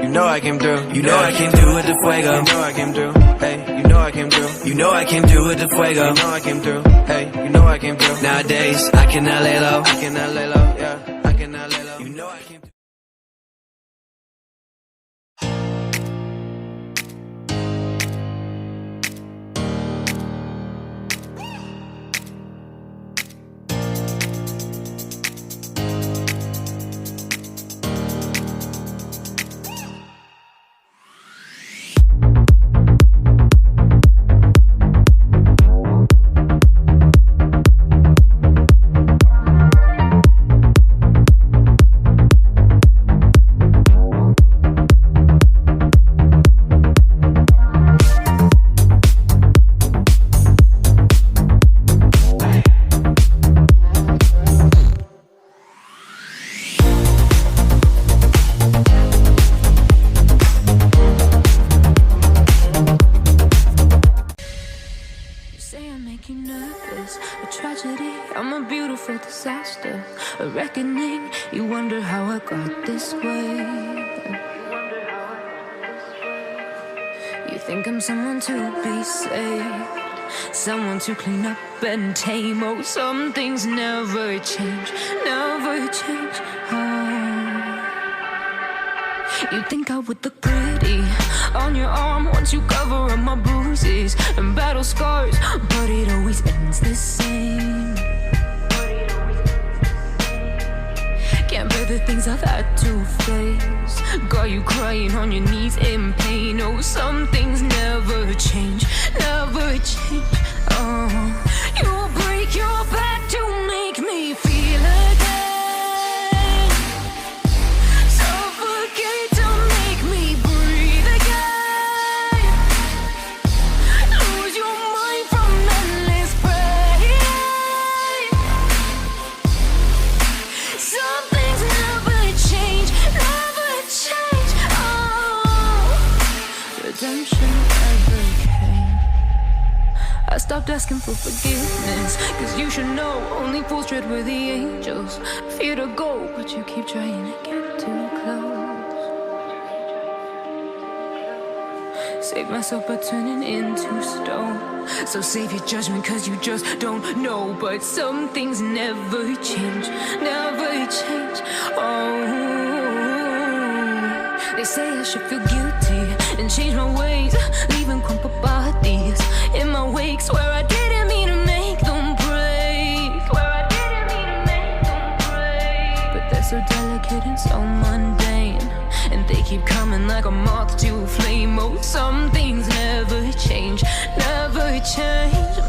You know I came through. You know I came through with the fuego. You know I came through. Hey, you know I came through. You know I came through with the fuego. You know I came through. Hey, you know I came through. Nowadays I cannot lay low. I cannot lay low. Yeah, I cannot lay low. You know I came through. Disaster, a reckoning. You wonder how I got this way. You think I'm someone to be saved, someone to clean up and tame. Oh, some things never change, never change. Oh, you think I would look pretty on your arm once you cover up my bruises and battle scars, but it always ends the same. Can't bear the things I've had to face. Got you crying on your knees in pain. Oh, some things never change, never change. Oh, you will break your back to make me feel again. Suffocate to make me breathe again. Lose your mind from endless pain. Something redemption never came. I stopped asking for forgiveness, cause you should know only fools tread where the angels fear to go, but you keep trying to get too close. Save myself by turning into stone. So save your judgment cause you just don't know. But some things never change, never change. Oh, they say I should feel guilty and change my ways, leaving crumpled bodies in my wake. Swear I didn't mean to make them break. Swear I didn't mean to make them break. But they're so delicate and so mundane, and they keep coming like a moth to a flame. Oh, some things never change, never change.